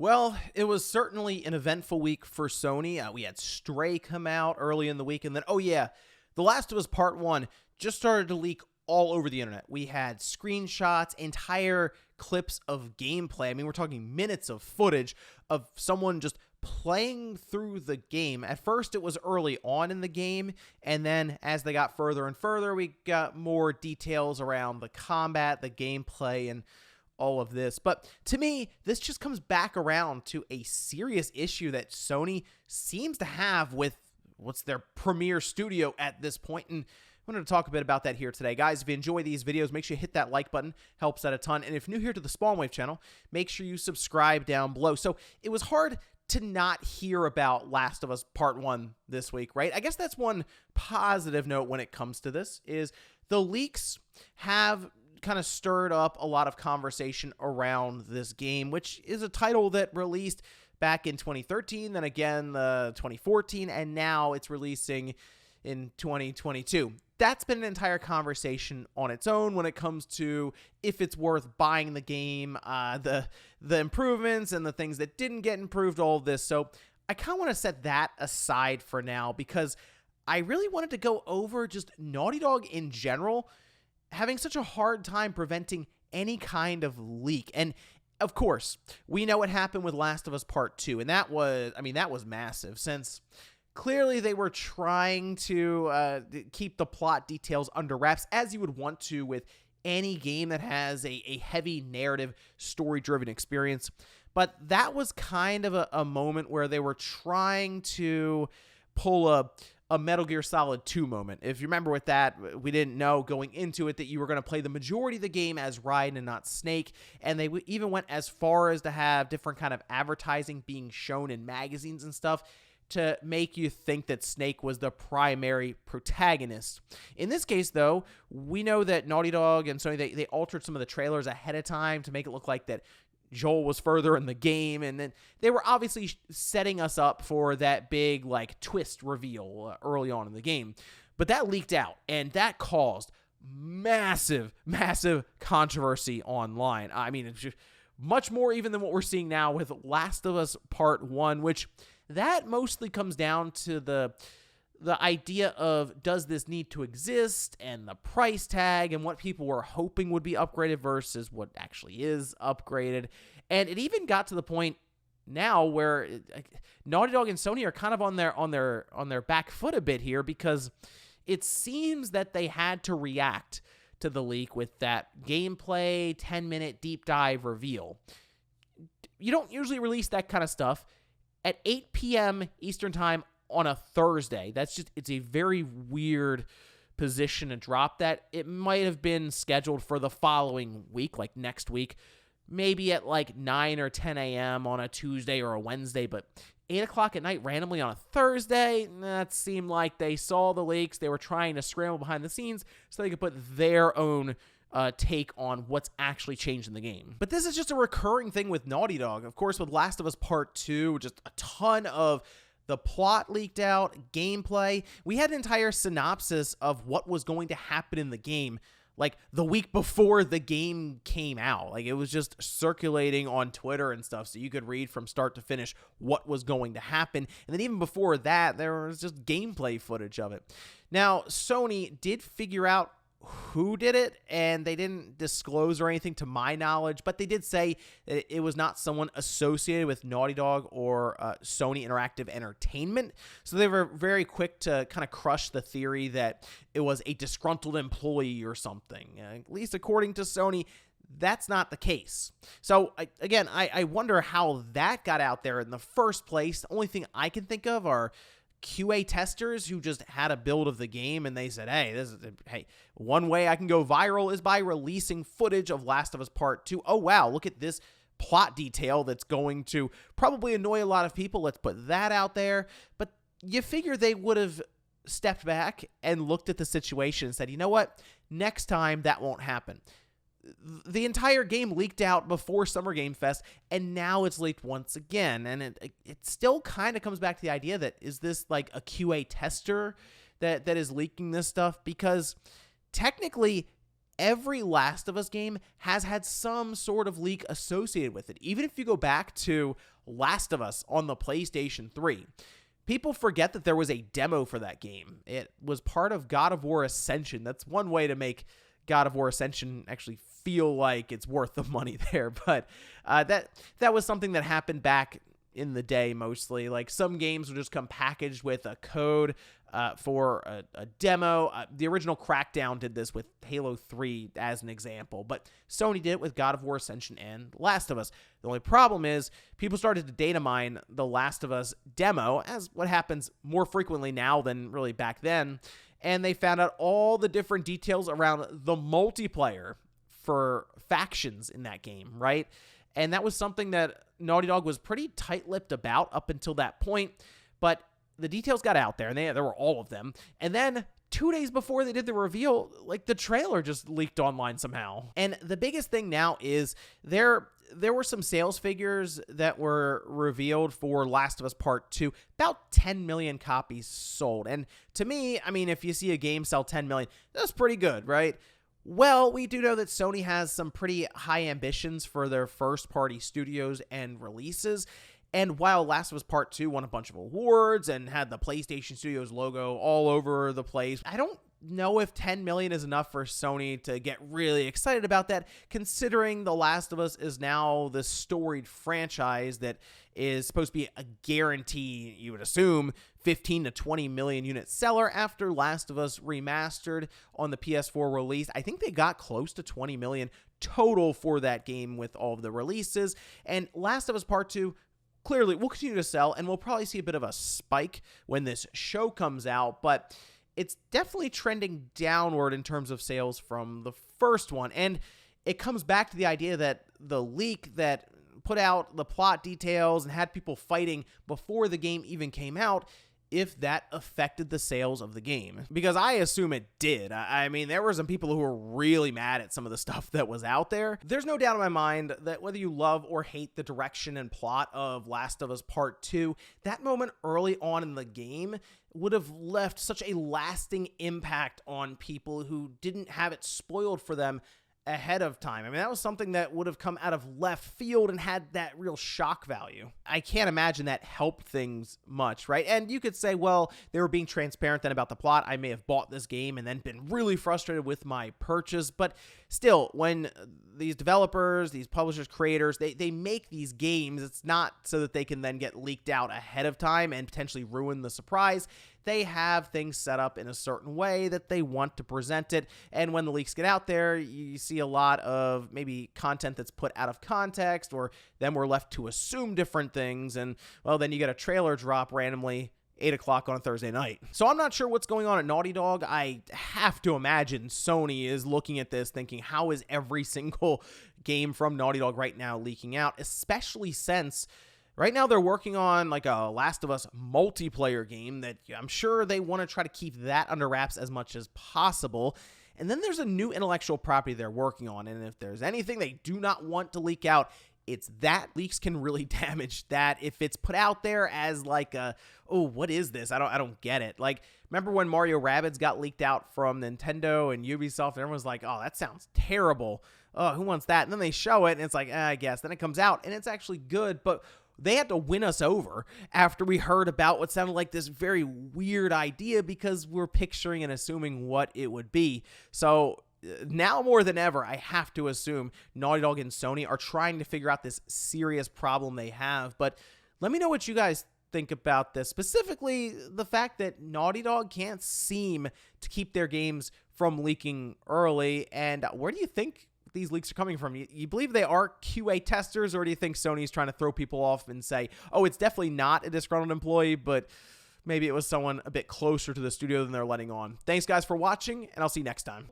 Well, it was certainly an eventful week for Sony. We had Stray come out early in the week, and then, oh yeah, The Last of Us Part 1 just started to leak all over the internet. We had screenshots, entire clips of gameplay. I mean, we're talking minutes of footage of someone just playing through the game. At first, it was early on in the game, and then as they got further and further, we got more details around the combat, the gameplay, and all of this. But to me, this just comes back around to a serious issue that Sony seems to have with what's their premier studio at this point. And I wanted to talk a bit about that here today. Guys, if you enjoy these videos, make sure you hit that like button. Helps out a ton. And if you're new here to the Spawnwave channel, make sure you subscribe down below. So it was hard to not hear about Last of Us Part 1 this week, right? I guess that's one positive note when it comes to this, is the leaks have kind of stirred up a lot of conversation around this game, which is a title that released back in 2013, then again 2014, and now it's releasing in 2022. That's been an entire conversation on its own when it comes to if it's worth buying the game, the improvements and the things that didn't get improved, all of this. So I kind of want to set that aside for now because I really wanted to go over just Naughty Dog in general having such a hard time preventing any kind of leak. And of course, we know what happened with Last of Us Part 2, and that was massive, since clearly they were trying to keep the plot details under wraps, as you would want to with any game that has a heavy narrative, story-driven experience. But that was kind of a moment where they were trying to pull a Metal Gear Solid 2 moment. If you remember with that, we didn't know going into it that you were going to play the majority of the game as Raiden and not Snake, and they even went as far as to have different kind of advertising being shown in magazines and stuff to make you think that Snake was the primary protagonist. In this case, though, we know that Naughty Dog and Sony, they altered some of the trailers ahead of time to make it look like that Joel was further in the game, and then they were obviously setting us up for that big like twist reveal early on in the game. But that leaked out, and that caused massive controversy online. I mean, it's just much more even than what we're seeing now with Last of Us Part 1, which that mostly comes down to the idea of, does this need to exist, and the price tag, and what people were hoping would be upgraded versus what actually is upgraded. And it even got to the point now where Naughty Dog and Sony are kind of on their back foot a bit here, because it seems that they had to react to the leak with that gameplay 10-minute deep dive reveal. You don't usually release that kind of stuff at 8 p.m. Eastern Time on a Thursday. It's a very weird position to drop that. It might have been scheduled for the following week, like next week, maybe at like 9 or 10 a.m. on a Tuesday or a Wednesday, but 8 o'clock at night randomly on a Thursday, that seemed like they saw the leaks. They were trying to scramble behind the scenes so they could put their own take on what's actually changed in the game. But this is just a recurring thing with Naughty Dog. Of course, with Last of Us Part 2, just a ton of the plot leaked out, gameplay. We had an entire synopsis of what was going to happen in the game, like the week before the game came out. Like, it was just circulating on Twitter and stuff, so you could read from start to finish what was going to happen. And then even before that, there was just gameplay footage of it. Now, Sony did figure out who did it, and they didn't disclose or anything to my knowledge, but they did say that it was not someone associated with Naughty Dog or Sony Interactive Entertainment. So they were very quick to kind of crush the theory that it was a disgruntled employee or something. At least according to Sony, that's not the case. So again, I wonder how that got out there in the first place. The only thing I can think of are QA testers who just had a build of the game, and they said, hey, one way I can go viral is by releasing footage of Last of Us Part 2. Oh, wow, look at this plot detail that's going to probably annoy a lot of people. Let's put that out there. But you figure they would have stepped back and looked at the situation and said, you know what, next time that won't happen. The entire game leaked out before Summer Game Fest, and now it's leaked once again. And it still kind of comes back to the idea that, is this like a QA tester that is leaking this stuff? Because technically, every Last of Us game has had some sort of leak associated with it. Even if you go back to Last of Us on the PlayStation 3, people forget that there was a demo for that game. It was part of God of War Ascension. That's one way to make God of War Ascension actually feel like it's worth the money there. But that was something that happened back in the day mostly. Like, some games would just come packaged with a code for a demo. The original Crackdown did this with Halo 3 as an example, but Sony did it with God of War Ascension and Last of Us. The only problem is people started to data mine the Last of Us demo, as what happens more frequently now than really back then, and they found out all the different details around the multiplayer for factions in that game, right? And that was something that Naughty Dog was pretty tight-lipped about up until that point, but the details got out there, and there were all of them. And then 2 days before they did the reveal, like, the trailer just leaked online somehow. And the biggest thing now is there were some sales figures that were revealed for Last of Us Part 2, about 10 million copies sold. And to me, I mean, if you see a game sell 10 million, that's pretty good, right? Well, we do know that Sony has some pretty high ambitions for their first-party studios and releases. And while Last of Us Part 2 won a bunch of awards and had the PlayStation Studios logo all over the place, I don't know if 10 million is enough for Sony to get really excited about that, considering The Last of Us is now the storied franchise that is supposed to be a guarantee, you would assume, 15 to 20 million unit seller after Last of Us Remastered on the PS4 release. I think they got close to 20 million total for that game with all of the releases. And Last of Us Part 2 clearly will continue to sell, and we'll probably see a bit of a spike when this show comes out, but it's definitely trending downward in terms of sales from the first one. And it comes back to the idea that the leak that put out the plot details and had people fighting before the game even came out, if that affected the sales of the game. Because I assume it did. I mean, there were some people who were really mad at some of the stuff that was out there. There's no doubt in my mind that whether you love or hate the direction and plot of Last of Us Part 2, that moment early on in the game would have left such a lasting impact on people who didn't have it spoiled for them ahead of time. I mean, that was something that would have come out of left field and had that real shock value. I can't imagine that helped things much, right? And you could say, well, they were being transparent then about the plot. I may have bought this game and then been really frustrated with my purchase, but still, when these developers, these publishers, creators, they make these games, it's not so that they can then get leaked out ahead of time and potentially ruin the surprise. They have things set up in a certain way that they want to present it, and when the leaks get out there, you see a lot of maybe content that's put out of context, or then we're left to assume different things, and, well, then you get a trailer drop randomly 8 o'clock on a Thursday night. So I'm not sure what's going on at Naughty Dog. I have to imagine Sony is looking at this thinking, how is every single game from Naughty Dog right now leaking out, especially since right now they're working on like a Last of Us multiplayer game that I'm sure they want to try to keep that under wraps as much as possible. And then there's a new intellectual property they're working on, and if there's anything they do not want to leak out, it's that. Leaks can really damage that if it's put out there as like a, oh, what is this? I don't get it. Like, remember when Mario Rabbids got leaked out from Nintendo and Ubisoft, and everyone's like, oh, that sounds terrible. Oh, who wants that? And then they show it, and it's like, I guess. Then it comes out, and it's actually good, but they had to win us over after we heard about what sounded like this very weird idea because we're picturing and assuming what it would be. So now more than ever, I have to assume Naughty Dog and Sony are trying to figure out this serious problem they have. But let me know what you guys think about this, specifically the fact that Naughty Dog can't seem to keep their games from leaking early. And where do you think these leaks are coming from? You believe they are QA testers, or do you think Sony's trying to throw people off and say, oh, it's definitely not a disgruntled employee, but maybe it was someone a bit closer to the studio than they're letting on? Thanks, guys, for watching, and I'll see you next time.